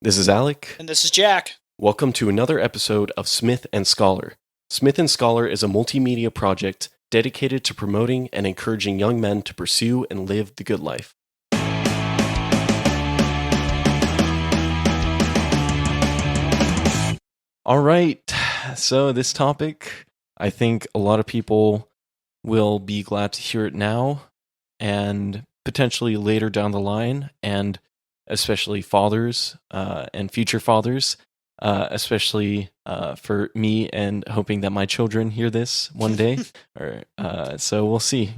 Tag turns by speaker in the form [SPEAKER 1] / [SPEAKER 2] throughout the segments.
[SPEAKER 1] This is Alec.
[SPEAKER 2] And this is Jack.
[SPEAKER 1] Welcome to another episode of Smith and Scholar. Smith and Scholar is a multimedia project dedicated to promoting and encouraging young men to pursue and live the good life. All right, so this topic, I think a lot of people will be glad to hear it now and potentially later down the line, and especially fathers and future fathers, especially for me and hoping that my children hear this one day. So we'll see,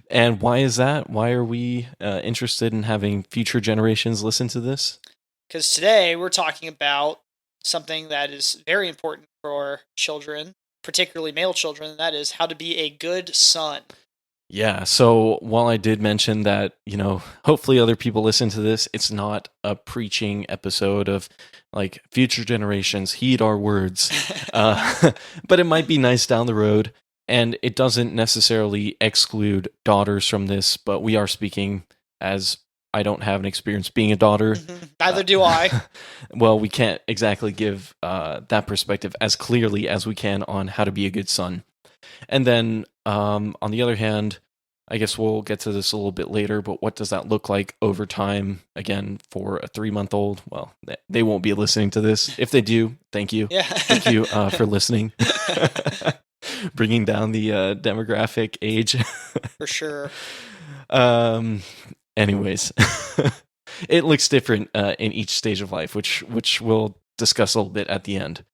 [SPEAKER 1] And why is that? Why are we interested in having future generations listen to this?
[SPEAKER 2] Because today we're talking about something that is very important for children, particularly male children, and that is how to be a good son.
[SPEAKER 1] Yeah, so while I did mention that, hopefully other people listen to this, it's not a preaching episode of like future generations heed our words, but it might be nice down the road, and it doesn't necessarily exclude daughters from this, but we are speaking as I don't have an experience being a daughter.
[SPEAKER 2] Neither do I.
[SPEAKER 1] Well, we can't exactly give that perspective as clearly as we can on how to be a good son. And then, on the other hand, I guess we'll get to this a little bit later, but what does that look like over time, again, for a 3-month-old? Well, they won't be listening to this. If they do, thank you.
[SPEAKER 2] Yeah.
[SPEAKER 1] Thank you for listening. Bringing down the demographic age.
[SPEAKER 2] For sure.
[SPEAKER 1] Anyways, it looks different in each stage of life, which we'll discuss a little bit at the end.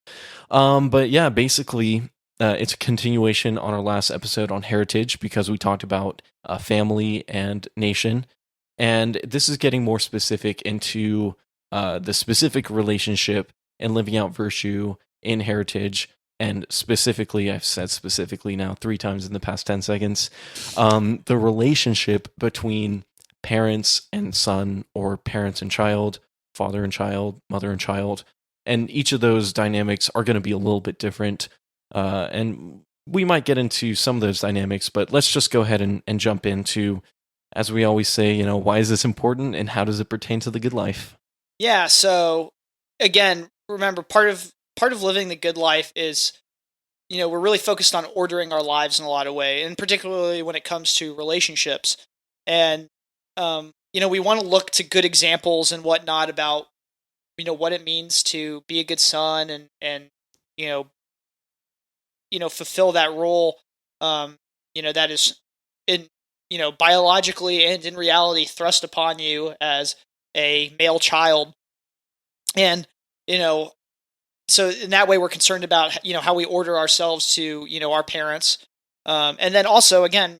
[SPEAKER 1] But yeah, basically, it's a continuation on our last episode on heritage because we talked about family and nation. And this is getting more specific into the specific relationship and living out virtue in heritage. And specifically, I've said specifically now 3 times in the past 10 seconds, the relationship between parents and son, or parents and child, father and child, mother and child. And each of those dynamics are going to be a little bit different. And we might get into some of those dynamics, but let's just go ahead and jump into, as we always say, why is this important and how does it pertain to the good life?
[SPEAKER 2] Yeah, so again, remember part of living the good life is, we're really focused on ordering our lives in a lot of ways, and particularly when it comes to relationships. And we want to look to good examples and whatnot about, what it means to be a good son and fulfill that role, that is in, biologically and in reality thrust upon you as a male child. And, so in that way we're concerned about, how we order ourselves to, our parents. And then also, again,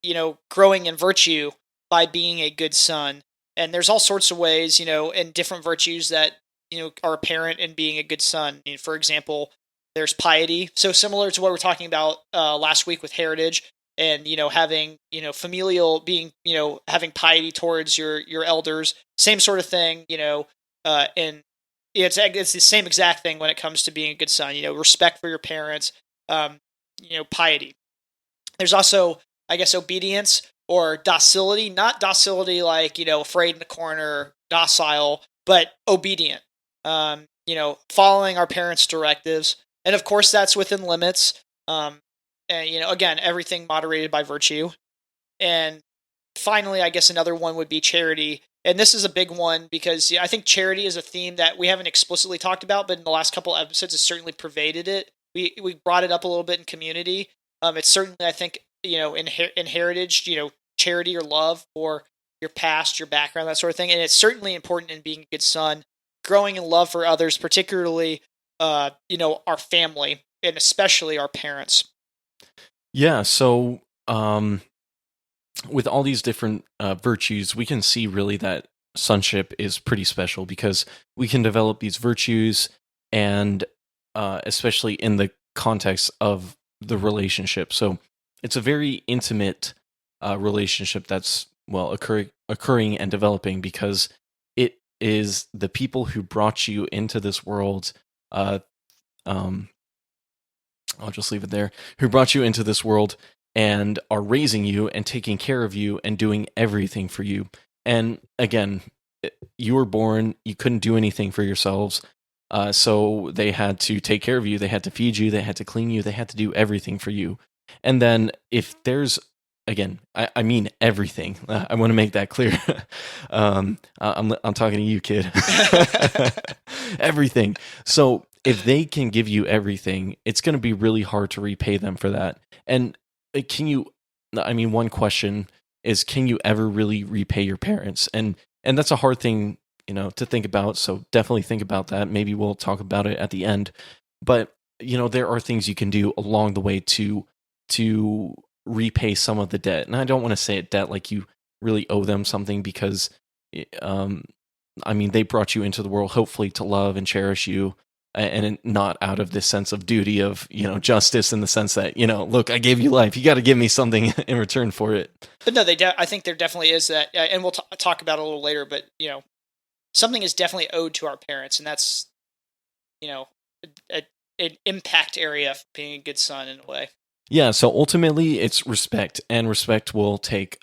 [SPEAKER 2] growing in virtue by being a good son. And there's all sorts of ways, and different virtues that, are apparent in being a good son. For example, there's piety. So similar to what we're talking about last week with heritage and, having, familial being, having piety towards your elders, same sort of thing, and it's the same exact thing when it comes to being a good son, respect for your parents, piety. There's also, I guess, obedience or docility, not docility like, afraid in the corner, docile, but obedient, following our parents' directives. And of course, that's within limits. And, again, everything moderated by virtue. And finally, I guess another one would be charity. And this is a big one because I think charity is a theme that we haven't explicitly talked about, but in the last couple of episodes, it's certainly pervaded it. We brought it up a little bit in community. It's certainly, I think, in heritage, charity or love for your past, your background, that sort of thing. And it's certainly important in being a good son, growing in love for others, particularly our family, and especially our parents.
[SPEAKER 1] Yeah, so with all these different virtues, we can see really that sonship is pretty special because we can develop these virtues, and especially in the context of the relationship. So it's a very intimate relationship that's, occurring and developing because it is the people who brought you into this world. I'll just leave it there. Who brought you into this world and are raising you and taking care of you and doing everything for you. And again, you were born, you couldn't do anything for yourselves. So they had to take care of you, they had to feed you, they had to clean you, they had to do everything for you. And then if there's, again, I mean everything. I want to make that clear. I'm talking to you, kid. Everything. So if they can give you everything, it's going to be really hard to repay them for that. And can you? I mean, one question is, can you ever really repay your parents? And that's a hard thing, to think about. So definitely think about that. Maybe we'll talk about it at the end. But there are things you can do along the way to repay some of the debt. And I don't want to say it debt like you really owe them something, because I mean, they brought you into the world hopefully to love and cherish you, and not out of this sense of duty of, justice, in the sense that, look, I gave you life, you got to give me something in return for it.
[SPEAKER 2] But no, I think there definitely is that, and we'll talk about it a little later, but, something is definitely owed to our parents, and that's, an impact area for being a good son in a way.
[SPEAKER 1] Yeah, so ultimately it's respect, and respect will take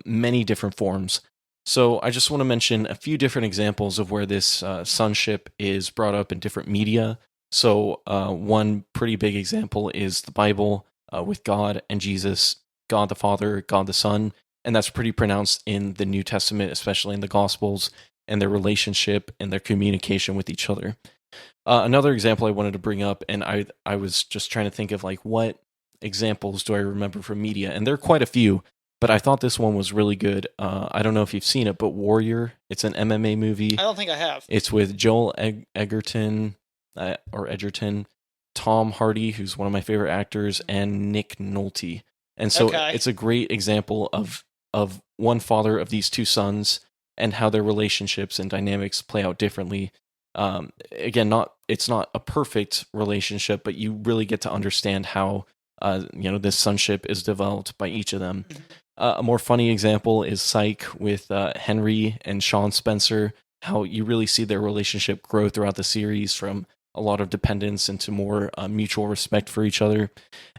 [SPEAKER 1] many different forms. So I just want to mention a few different examples of where this sonship is brought up in different media. So one pretty big example is the Bible, with God and Jesus, God the Father, God the Son, and that's pretty pronounced in the New Testament, especially in the Gospels, and their relationship and their communication with each other. Another example I wanted to bring up, and I was just trying to think of like, what examples do I remember from media, and there are quite a few, but I thought this one was really good. I don't know if you've seen it, but Warrior, it's an MMA movie.
[SPEAKER 2] I don't think I have.
[SPEAKER 1] It's with Joel Edgerton, Tom Hardy, who's one of my favorite actors, and Nick Nolte. And so it's a great example of one father of these two sons, and how their relationships and dynamics play out differently. Again, it's not a perfect relationship, but you really get to understand how this sonship is developed by each of them.
[SPEAKER 2] Mm-hmm.
[SPEAKER 1] A more funny example is Psych with Henry and Sean Spencer, how you really see their relationship grow throughout the series from a lot of dependence into more mutual respect for each other.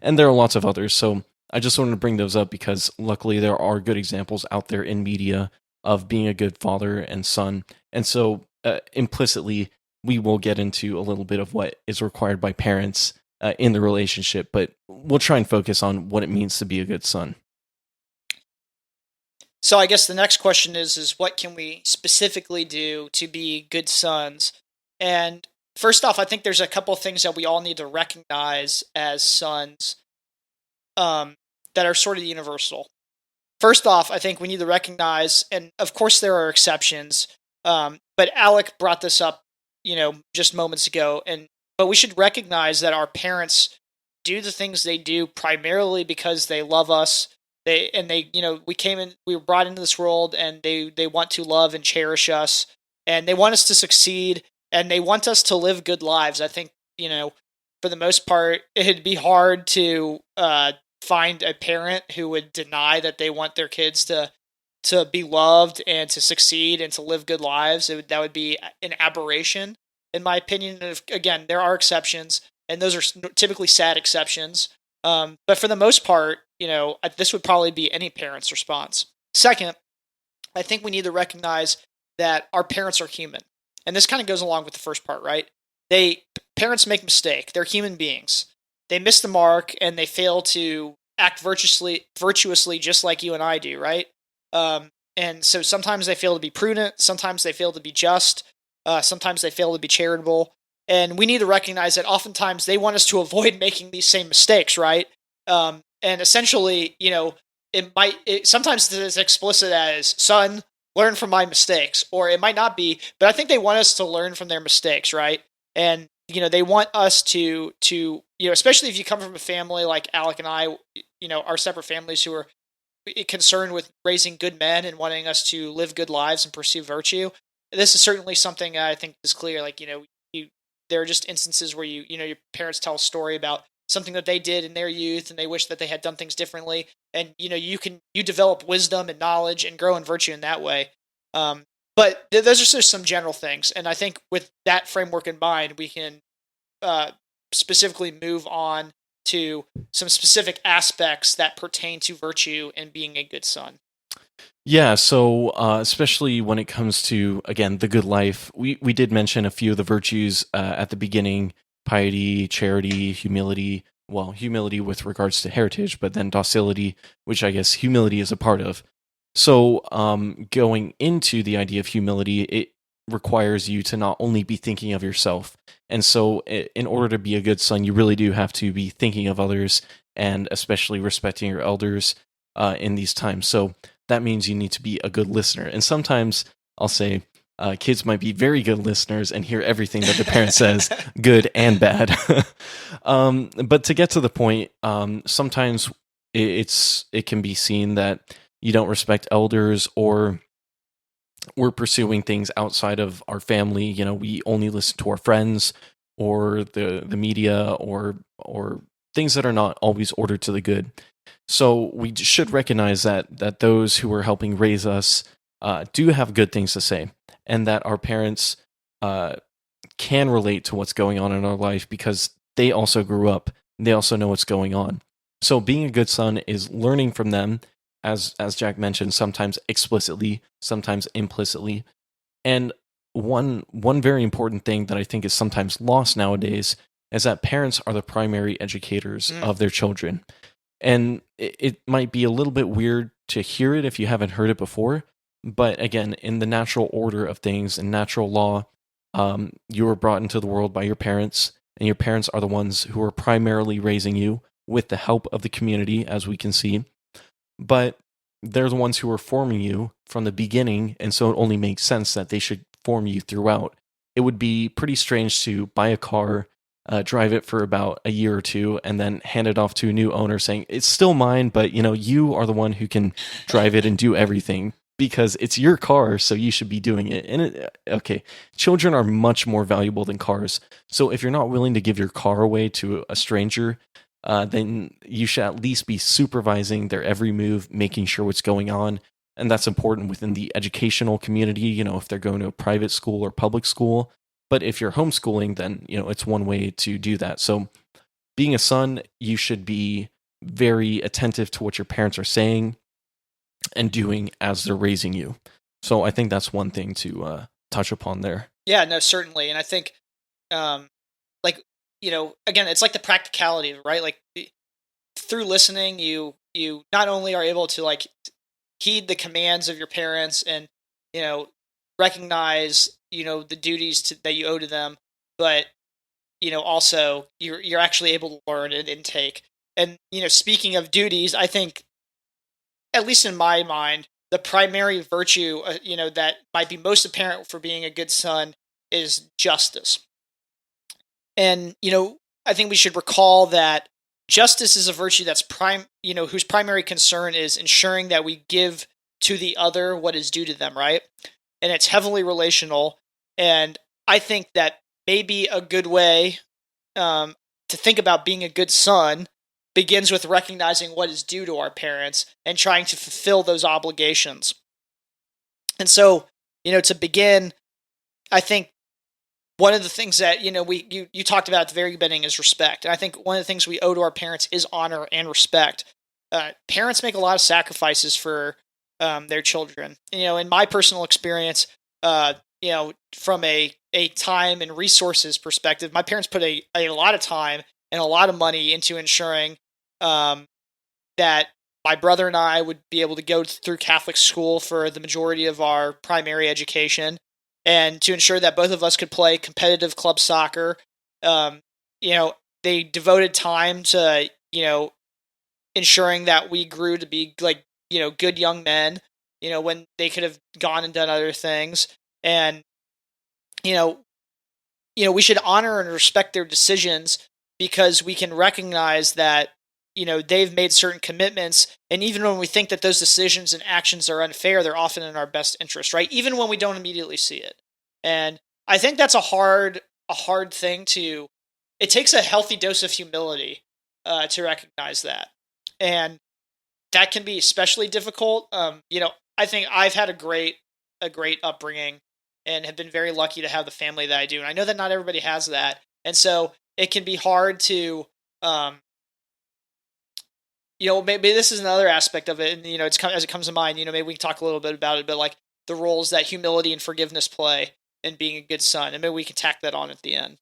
[SPEAKER 1] And there are lots of others. So I just wanted to bring those up because luckily there are good examples out there in media of being a good father and son. And so implicitly, we will get into a little bit of what is required by parents in the relationship, but we'll try and focus on what it means to be a good son.
[SPEAKER 2] So I guess the next question is what can we specifically do to be good sons? And first off, I think there's a couple of things that we all need to recognize as sons that are sort of universal. First off, I think we need to recognize, and of course there are exceptions, but Alec brought this up, just moments ago, but we should recognize that our parents do the things they do primarily because they love us. We were brought into this world, and they want to love and cherish us, and they want us to succeed, and they want us to live good lives. I think, for the most part, it'd be hard to find a parent who would deny that they want their kids to be loved and to succeed and to live good lives. That would be an aberration, in my opinion. Again, there are exceptions, and those are typically sad exceptions. But for the most part, this would probably be any parent's response. Second, I think we need to recognize that our parents are human. And this kind of goes along with the first part, right? Parents make mistakes. They're human beings. They miss the mark, and they fail to act virtuously just like you and I do, right? And so sometimes they fail to be prudent, sometimes they fail to be just, sometimes they fail to be charitable. And we need to recognize that oftentimes they want us to avoid making these same mistakes, right? And essentially, sometimes it's as explicit as, son, learn from my mistakes, or it might not be, but I think they want us to learn from their mistakes, right? And, they want us to, especially if you come from a family like Alec and I, our separate families who are concerned with raising good men and wanting us to live good lives and pursue virtue. This is certainly something I think is clear. Like, there are just instances where your parents tell a story about something that they did in their youth, and they wish that they had done things differently. And, you develop wisdom and knowledge and grow in virtue in that way. But those are just some general things. And I think with that framework in mind, we can specifically move on to some specific aspects that pertain to virtue and being a good son.
[SPEAKER 1] Yeah, so especially when it comes to, again, the good life, we did mention a few of the virtues at the beginning: piety, charity, humility. Well, humility with regards to heritage, but then docility, which I guess humility is a part of. So, going into the idea of humility, it requires you to not only be thinking of yourself. And so, in order to be a good son, you really do have to be thinking of others and especially respecting your elders in these times. So, that means you need to be a good listener. And sometimes I'll say kids might be very good listeners and hear everything that their parent says, good and bad. But to get to the point, sometimes it can be seen that you don't respect elders, or we're pursuing things outside of our family. You know, we only listen to our friends or the media, or things that are not always ordered to the good. So we should recognize that those who are helping raise us do have good things to say, and that our parents uh, can relate to what's going on in our life because they also grew up. They also know what's going on. So being a good son is learning from them, as Jack mentioned, sometimes explicitly, sometimes implicitly. And one very important thing that I think is sometimes lost nowadays is that parents are the primary educators
[SPEAKER 2] Mm.
[SPEAKER 1] of their children. And it might be a little bit weird to hear it if you haven't heard it before. But again, in the natural order of things and natural law, you were brought into the world by your parents, and your parents are the ones who are primarily raising you with the help of the community, as we can see. But they're the ones who are forming you from the beginning, and so it only makes sense that they should form you throughout. It would be pretty strange to buy a car, drive it for about a year or two, and then hand it off to a new owner saying, it's still mine, but you are the one who can drive it and do everything because it's your car, so you should be doing it. And okay, children are much more valuable than cars. So if you're not willing to give your car away to a stranger, then you should at least be supervising their every move, making sure what's going on. And that's important within the educational community, if they're going to a private school or public school. But if you're homeschooling, then, it's one way to do that. So being a son, you should be very attentive to what your parents are saying and doing as they're raising you. So I think that's one thing to touch upon there.
[SPEAKER 2] Yeah, no, certainly. And I think, um, like, again, it's like the practicality, right? Like, through listening, you not only are able to like heed the commands of your parents and you know recognize the duties that you owe to them, but also you're actually able to learn and intake. And speaking of duties, I think, at least in my mind, the primary virtue that might be most apparent for being a good son is justice. And I think we should recall that justice is a virtue that's whose primary concern is ensuring that we give to the other what is due to them, right? And it's heavily relational. And I think that maybe a good way to think about being a good son begins with recognizing what is due to our parents and trying to fulfill those obligations. And so, to begin, I think one of the things that you talked about at the very beginning is respect, and I think one of the things we owe to our parents is honor and respect. Parents make a lot of sacrifices for their children. In my personal experience, from a time and resources perspective, my parents put a lot of time and a lot of money into ensuring um, that my brother and I would be able to go through Catholic school for the majority of our primary education, and to ensure that both of us could play competitive club soccer. Um, they devoted time to ensuring that we grew to be like good young men. When they could have gone and done other things, and you know we should honor and respect their decisions because we can recognize that they've made certain commitments, and even when we think that those decisions and actions are unfair, they're often in our best interest, right? Even when we don't immediately see it. And I think that's a hard thing to it takes a healthy dose of humility to recognize that. And that can be especially difficult. I think I've had a great upbringing and have been very lucky to have the family that I do. And I know that not everybody has that, and so it can be hard to um, maybe this is another aspect of it, and as it comes to mind, maybe we can talk a little bit about it, but like the roles that humility and forgiveness play in being a good son, and maybe we can tack that on at the end.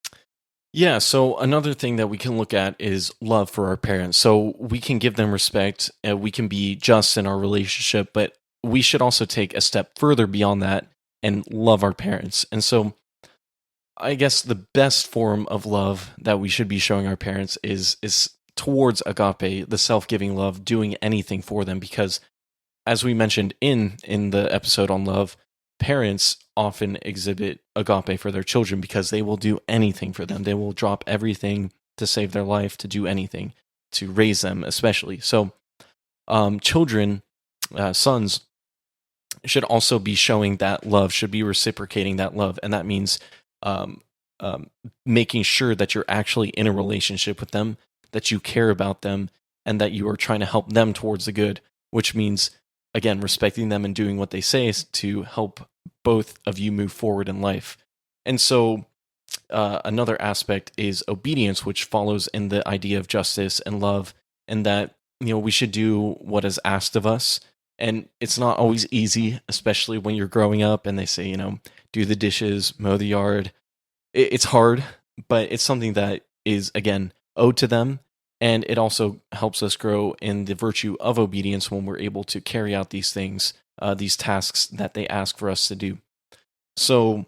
[SPEAKER 1] Yeah, so another thing that we can look at is love for our parents. So we can give them respect, we can be just in our relationship, but we should also take a step further beyond that and love our parents. And so I guess the best form of love that we should be showing our parents is towards agape, the self-giving love, doing anything for them, because as we mentioned in the episode on love, parents often exhibit agape for their children because they will do anything for them. They will drop everything to save their life, to do anything to raise them, especially. So, children, sons, should also be showing that love, should be reciprocating that love, and that means um, making sure that you're actually in a relationship with them, that you care about them, and that you are trying to help them towards the good, which means, again, respecting them and doing what they say to help both of you move forward in life. And so another aspect is obedience, which follows in the idea of justice and love, and that we should do what is asked of us. And it's not always easy, especially when you're growing up and they say, do the dishes, mow the yard. It's hard, but it's something that is, again, owed to them. And it also helps us grow in the virtue of obedience when we're able to carry out these things, these tasks that they ask for us to do. So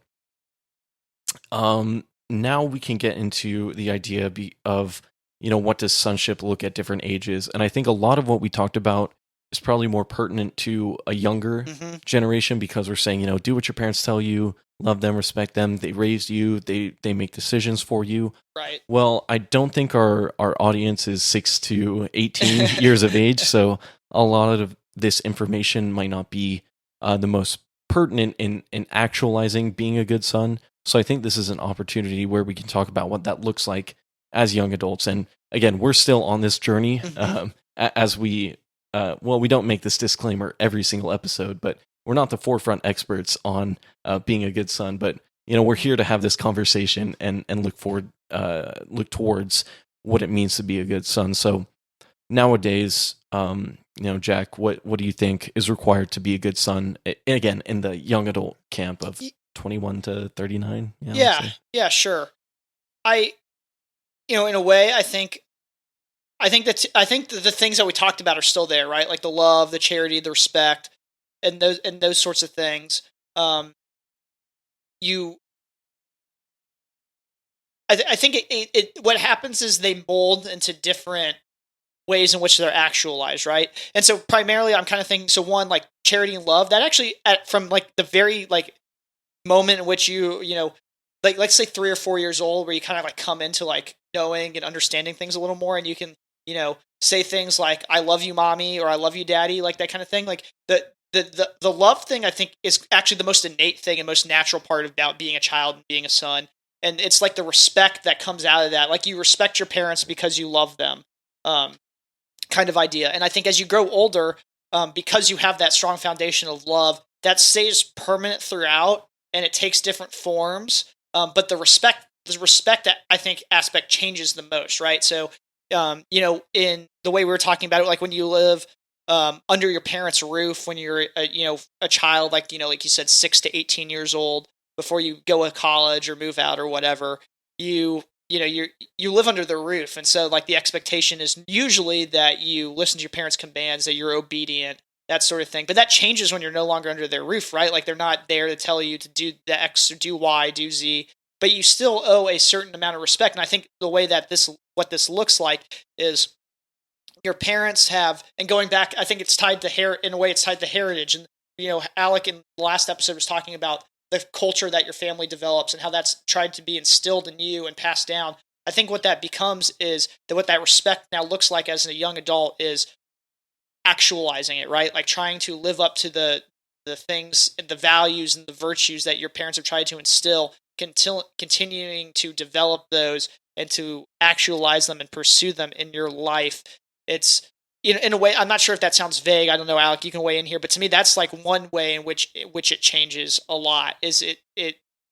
[SPEAKER 1] now we can get into the idea of, what does sonship look at different ages? And I think a lot of what we talked about is probably more pertinent to a younger generation, because we're saying, do what your parents tell you, love them, respect them. They raised you. They make decisions for you.
[SPEAKER 2] Right.
[SPEAKER 1] Well, I don't think our audience is 6 to 18 years of age, so a lot of this information might not be the most pertinent in actualizing being a good son. So I think this is an opportunity where we can talk about what that looks like as young adults. And again, we're still on this journey as we we don't make this disclaimer every single episode, but we're not the forefront experts on being a good son. But we're here to have this conversation and look towards what it means to be a good son. So nowadays, Jack, what do you think is required to be a good son? Again, in the young adult camp of 21 to 39.
[SPEAKER 2] Yeah, sure. In a way, I think that the things that we talked about are still there, right? Like the love, the charity, the respect, and those sorts of things. I think what happens is they mold into different ways in which they're actualized, right? And so primarily, I'm kind of thinking. So one, like charity and love, that actually from like the very like moment in which like let's say 3 or 4 years old, where you kind of like come into like knowing and understanding things a little more, and you can say things like "I love you, mommy" or "I love you, daddy," like that kind of thing. Like the love thing, I think, is actually the most innate thing and most natural part about being a child and being a son. And it's like the respect that comes out of that. Like you respect your parents because you love them, kind of idea. And I think as you grow older, because you have that strong foundation of love, that stays permanent throughout, and it takes different forms. But the respect I think aspect changes the most, right? So, in the way we were talking about it, like when you live under your parents' roof when you're a child, like like you said, 6 to 18 years old, before you go to college or move out or whatever, you live under their roof, and so like the expectation is usually that you listen to your parents' commands, that you're obedient, that sort of thing. But that changes when you're no longer under their roof, right? Like they're not there to tell you to do the X or do Y, do Z, but you still owe a certain amount of respect. And I think the way that what this looks like is your parents have, and going back, I think it's tied to in a way it's tied to heritage. And Alec in the last episode was talking about the culture that your family develops and how that's tried to be instilled in you and passed down. I think what that becomes is that what that respect now looks like as a young adult is actualizing it, right? Like trying to live up to the things, the values and the virtues that your parents have tried to instill, continuing to develop those and to actualize them and pursue them in your life. It's in a way, I'm not sure if that sounds vague. I don't know, Alec, you can weigh in here, but to me, that's like one way in which it changes a lot. Is it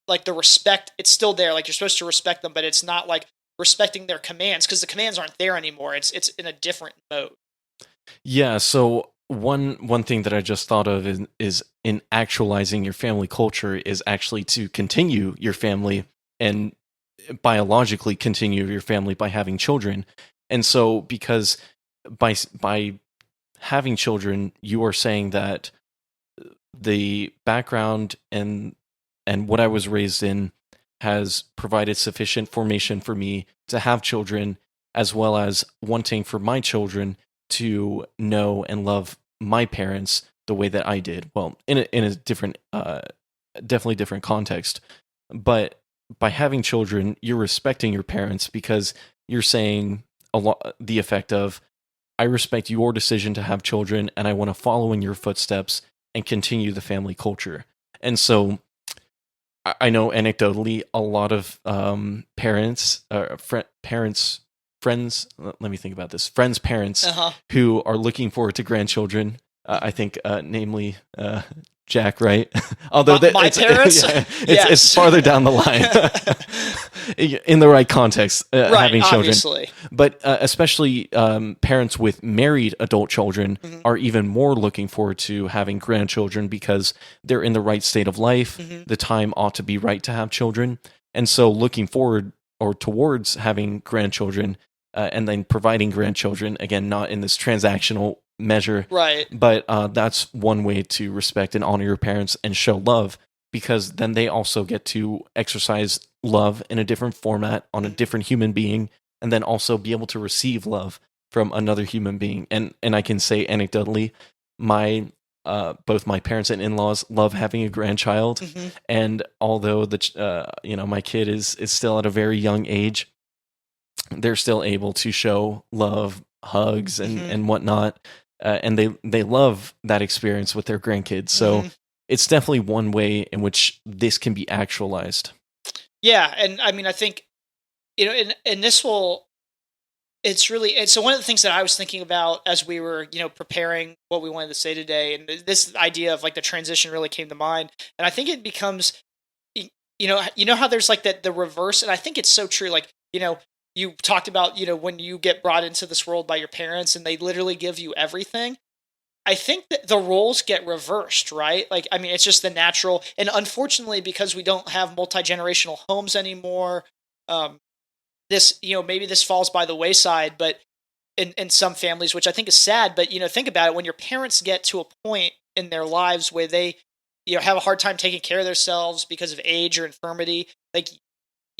[SPEAKER 2] like the respect? It's still there. Like you're supposed to respect them, but it's not like respecting their commands, because the commands aren't there anymore. It's in a different mode.
[SPEAKER 1] Yeah, so one thing that I just thought of is in actualizing your family culture is actually to continue your family and biologically continue your family by having children. And so because by having children, you are saying that the background and what I was raised in has provided sufficient formation for me to have children, as well as wanting for my children to know and love my parents the way that I did. Well, in a different, definitely different context, but by having children, you're respecting your parents because you're saying a lot the effect of, I respect your decision to have children and I want to follow in your footsteps and continue the family culture. And so I know anecdotally a lot of parents, parents, friends, let me think about this, friends' parents
[SPEAKER 2] Uh-huh.
[SPEAKER 1] who are looking forward to grandchildren. I think, namely, Jack, right? Although
[SPEAKER 2] My parents?
[SPEAKER 1] yeah,
[SPEAKER 2] Yes.
[SPEAKER 1] it's farther down the line in the right context,
[SPEAKER 2] Right,
[SPEAKER 1] having children.
[SPEAKER 2] obviously.
[SPEAKER 1] But especially parents with married adult children
[SPEAKER 2] Mhm.
[SPEAKER 1] are even more looking forward to having grandchildren because they're in the right state of life.
[SPEAKER 2] Mhm.
[SPEAKER 1] The time ought to be right to have children. And so looking forward or towards having grandchildren and then providing grandchildren, again, not in this transactional measure,
[SPEAKER 2] Right.
[SPEAKER 1] but that's one way to respect and honor your parents and show love, because then they also get to exercise love in a different format on a different human being, and then also be able to receive love from another human being. And I can say anecdotally, my both my parents and in-laws love having a grandchild,
[SPEAKER 2] Mhm.
[SPEAKER 1] and although my kid is still at a very young age, they're still able to show love, hugs,
[SPEAKER 2] Mhm.
[SPEAKER 1] and whatnot, and they love that experience with their grandkids. So
[SPEAKER 2] Mhm.
[SPEAKER 1] it's definitely one way in which this can be actualized.
[SPEAKER 2] Yeah, and I mean, I think, and this will. It's really, and so one of the things that I was thinking about as we were, preparing what we wanted to say today, and this idea of like the transition really came to mind, and I think it becomes, how there's like that the reverse, and I think it's so true. Like, you talked about, when you get brought into this world by your parents and they literally give you everything. I think that the roles get reversed, right? Like, I mean, it's just the natural, and unfortunately, because we don't have multi generational homes anymore, um, this, maybe this falls by the wayside, but in some families, which I think is sad, but think about it, when your parents get to a point in their lives where they, have a hard time taking care of themselves because of age or infirmity, like,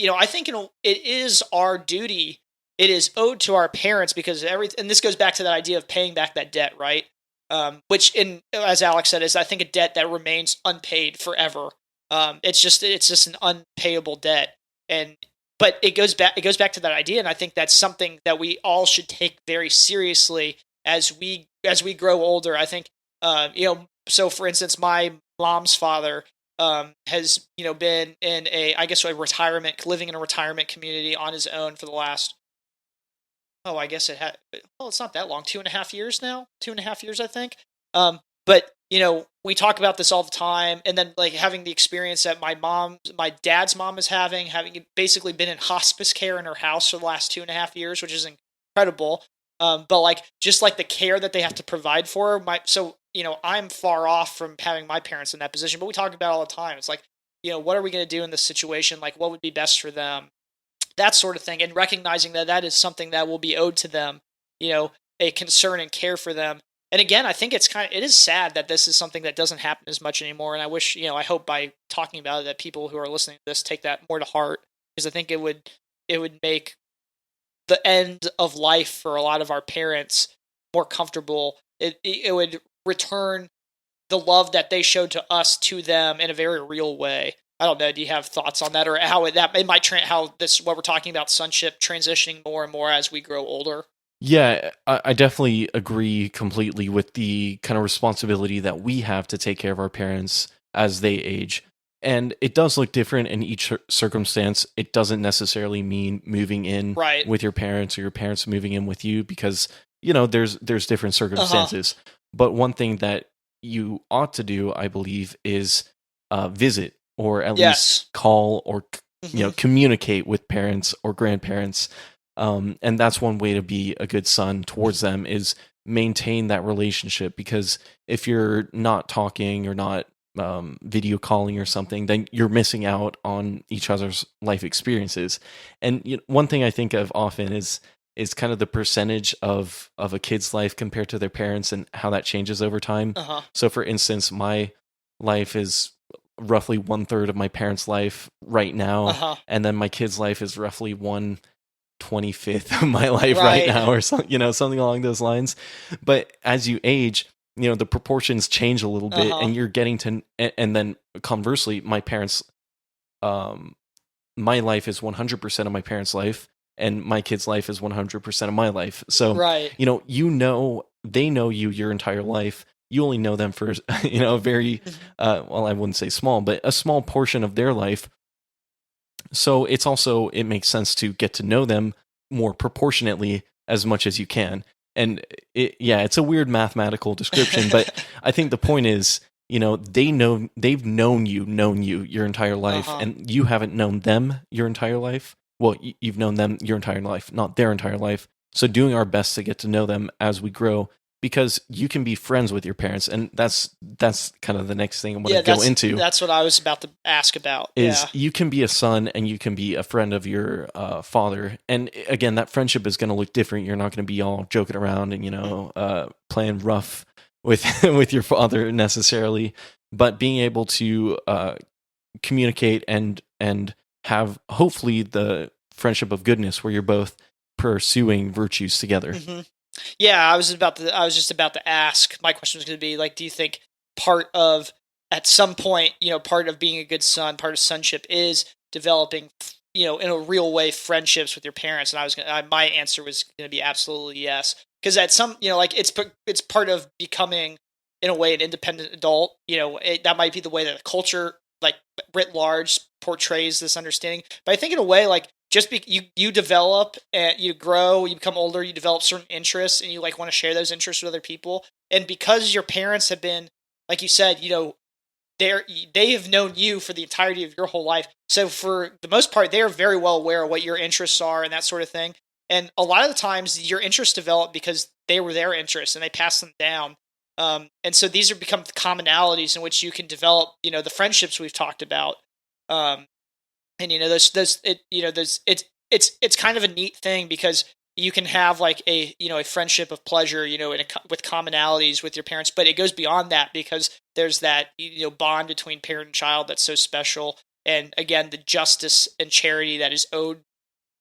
[SPEAKER 2] I think it is our duty, it is owed to our parents, because and this goes back to that idea of paying back that debt, right? Which, as Alex said, is, I think, a debt that remains unpaid forever. It's just an unpayable debt, and but it goes back to that idea, and I think that's something that we all should take very seriously as we grow older. I think, so for instance, my mom's father has, been in I guess, a retirement, living in a retirement community on his own for the last, oh, I guess it had, well, it's not that long, 2.5 years now, 2.5 years, I think. But we talk about this all the time, and then like having the experience that my dad's mom is having basically been in hospice care in her house for the last 2.5 years, which is incredible. But like, just like the care that they have to provide for her, so I'm far off from having my parents in that position, but we talk about it all the time. It's like, what are we going to do in this situation? Like, what would be best for them? That sort of thing, and recognizing that that is something that will be owed to them, a concern and care for them. And again, I think it is sad that this is something that doesn't happen as much anymore. And I wish, I hope by talking about it that people who are listening to this take that more to heart, because I think it would make the end of life for a lot of our parents more comfortable. It would return the love that they showed to us to them in a very real way. I don't know. Do you have thoughts on that, or how it might how this, what we're talking about, sonship, transitioning more and more as we grow older?
[SPEAKER 1] Yeah, I definitely agree completely with the kind of responsibility that we have to take care of our parents as they age. And it does look different in each circumstance. It doesn't necessarily mean moving in
[SPEAKER 2] Right.
[SPEAKER 1] with your parents or your parents moving in with you, because there's different
[SPEAKER 2] Uh huh.
[SPEAKER 1] circumstances. But one thing that you ought to do, I believe, is visit or at least
[SPEAKER 2] Yes.
[SPEAKER 1] call or
[SPEAKER 2] Hmm.
[SPEAKER 1] communicate with parents or grandparents, And that's one way to be a good son towards them, is maintain that relationship, because if you're not talking or not video calling or something, then you're missing out on each other's life experiences. And one thing I think of often is kind of the percentage of a kid's life compared to their parents and how that changes over time.
[SPEAKER 2] Uh-huh.
[SPEAKER 1] So for instance, my life is roughly 1/3 of my parents' life right now,
[SPEAKER 2] Uh-huh.
[SPEAKER 1] and then my kid's life is roughly 1/25 of my life right
[SPEAKER 2] Right.
[SPEAKER 1] now, or something, something along those lines. But as you age, the proportions change a little bit,
[SPEAKER 2] Uh-huh.
[SPEAKER 1] and you're getting to, and then conversely, my parents, my life is 100% of my parents' life, and my kid's life is 100% of my life. So,
[SPEAKER 2] Right.
[SPEAKER 1] they know you your entire life. You only know them for, a very, well, I wouldn't say small, but a small portion of their life. So it makes sense to get to know them more proportionately as much as you can. And it's a weird mathematical description, but I think the point is, they've known you your entire life,
[SPEAKER 2] Uh-huh.
[SPEAKER 1] and you haven't known them your entire life. Well, you've known them your entire life, not their entire life. So doing our best to get to know them as we grow, because you can be friends with your parents, and that's kind of the next thing I'm going to go into.
[SPEAKER 2] That's what I was about to ask about.
[SPEAKER 1] Is
[SPEAKER 2] Yeah.
[SPEAKER 1] you can be a son and you can be a friend of your father, and again, that friendship is going to look different. You're not going to be all joking around and playing rough with with your father necessarily, but being able to communicate and have hopefully the friendship of goodness where you're both pursuing virtues together.
[SPEAKER 2] Mm-hmm. Yeah, I was just about to ask. My question was going to be like, do you think at some point, part of being a good son, part of sonship is developing, in a real way, friendships with your parents? And my answer was going to be absolutely yes, because at some, like it's part of becoming, in a way, an independent adult. That might be the way that the culture, like writ large, portrays this understanding. But I think in a way, like, you develop and you grow, you become older, you develop certain interests, and you like want to share those interests with other people. And because your parents have been, like you said, they have known you for the entirety of your whole life. So for the most part, they are very well aware of what your interests are and that sort of thing. And a lot of the times, your interests develop because they were their interests and they pass them down. And so these have become commonalities in which you can develop, the friendships we've talked about. And it's kind of a neat thing, because you can have like a friendship of pleasure, with commonalities with your parents, but it goes beyond that, because there's that bond between parent and child that's so special, and again, the justice and charity that is owed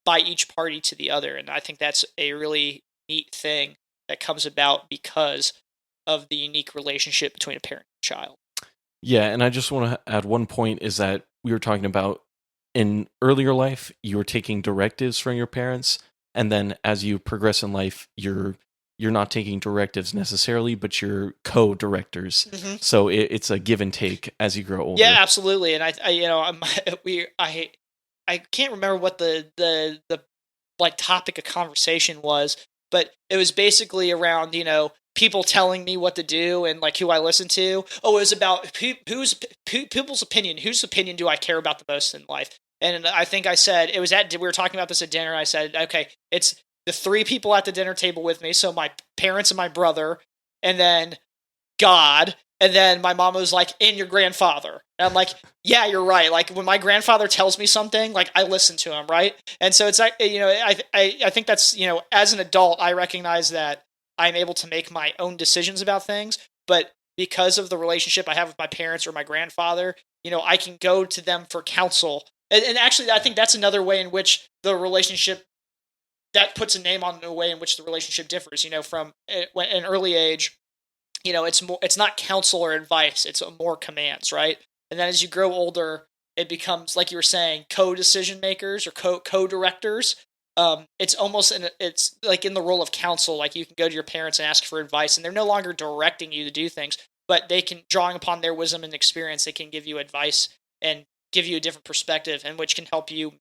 [SPEAKER 2] by each party to the other. And I think that's a really neat thing that comes about because of the unique relationship between a parent and child.
[SPEAKER 1] Yeah, and I just want to add one point, is that we were talking about in earlier life, you were taking directives from your parents, and then as you progress in life, you're not taking directives necessarily, but you're co-directors.
[SPEAKER 2] Mm-hmm.
[SPEAKER 1] So it's a give and take as you grow older.
[SPEAKER 2] Yeah, absolutely. And I can't remember what the like topic of conversation was, but it was basically around people telling me what to do and like who I listen to. Oh, it was about people's opinion. Whose opinion do I care about the most in life? And I think I said we were talking about this at dinner. I said, okay, it's the three people at the dinner table with me, so my parents and my brother, and then God. And then my mom was like, and your grandfather. And I'm like, yeah, you're right. Like when my grandfather tells me something, like I listen to him, right? And so it's like, I think that's, as an adult, I recognize that I'm able to make my own decisions about things. But because of the relationship I have with my parents or my grandfather, I can go to them for counsel. And actually, I think that's another way in which the relationship, that puts a name on the way in which the relationship differs, from an early age. It's not counsel or advice, it's more commands, right? And then as you grow older, it becomes, like you were saying, co-decision makers or co-directors. It's like in the role of counsel, like you can go to your parents and ask for advice, and they're no longer directing you to do things, but they can, drawing upon their wisdom and experience, they can give you advice and give you a different perspective, and which can help you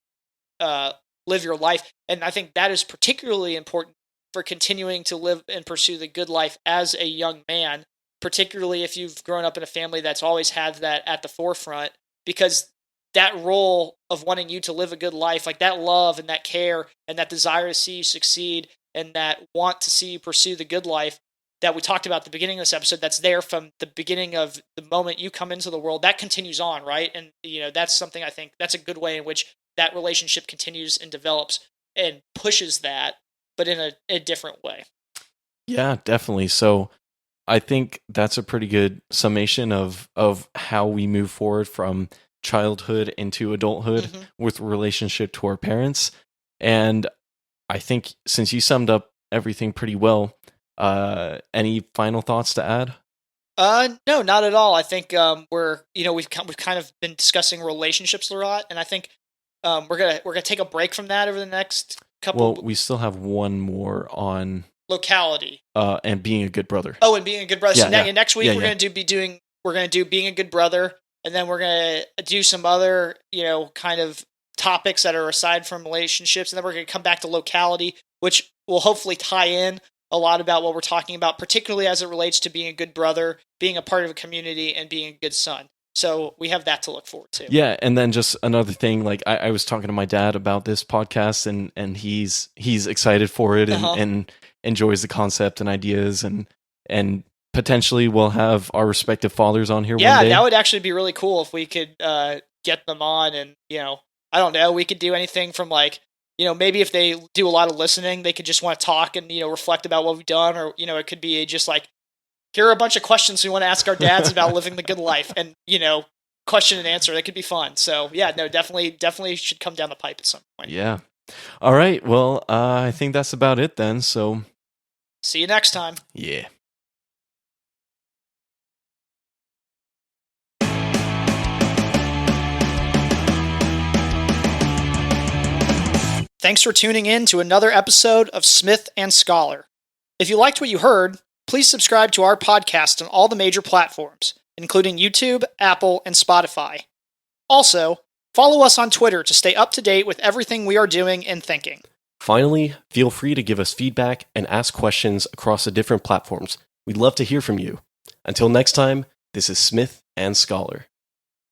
[SPEAKER 2] live your life. And I think that is particularly important for continuing to live and pursue the good life as a young man, particularly if you've grown up in a family that's always had that at the forefront, because that role of wanting you to live a good life, like that love and that care and that desire to see you succeed and that want to see you pursue the good life that we talked about at the beginning of this episode, that's there from the beginning of the moment you come into the world, that continues on, right? And, that's something I think that's a good way in which that relationship continues and develops and pushes that, but in a different way.
[SPEAKER 1] Yeah, definitely. So I think that's a pretty good summation of how we move forward from childhood into adulthood with relationship to our parents. And I think since you summed up everything pretty well, any final thoughts to add?
[SPEAKER 2] No, not at all. I think we've kind of been discussing relationships a lot, and I think we're gonna take a break from that over the next couple.
[SPEAKER 1] Well, we still have one more on
[SPEAKER 2] locality.
[SPEAKER 1] And being a good brother.
[SPEAKER 2] Oh, and being a good brother.
[SPEAKER 1] Yeah,
[SPEAKER 2] So next week we're gonna do being a good brother, and then we're gonna do some other kind of topics that are aside from relationships, and then we're gonna come back to locality, which will hopefully tie in a lot about what we're talking about, particularly as it relates to being a good brother, being a part of a community, and being a good son. So we have that to look forward to.
[SPEAKER 1] Yeah, and then just another thing, like I was talking to my dad about this podcast, and he's excited for it and enjoys the concept and ideas, and potentially we'll have our respective fathers on here one day.
[SPEAKER 2] Yeah, that would actually be really cool if we could get them on, and I don't know, we could do anything from like, maybe if they do a lot of listening, they could just want to talk and, reflect about what we've done. Or, it could be just like, here are a bunch of questions we want to ask our dads about living the good life and, question and answer. That could be fun. So yeah, no, definitely should come down the pipe at some point.
[SPEAKER 1] Yeah. All right. Well, I think that's about it then. So
[SPEAKER 2] see you next time.
[SPEAKER 1] Yeah.
[SPEAKER 2] Thanks for tuning in to another episode of Smith and Scholar. If you liked what you heard, please subscribe to our podcast on all the major platforms, including YouTube, Apple, and Spotify. Also, follow us on Twitter to stay up to date with everything we are doing and thinking.
[SPEAKER 3] Finally, feel free to give us feedback and ask questions across the different platforms. We'd love to hear from you. Until next time, this is Smith and Scholar.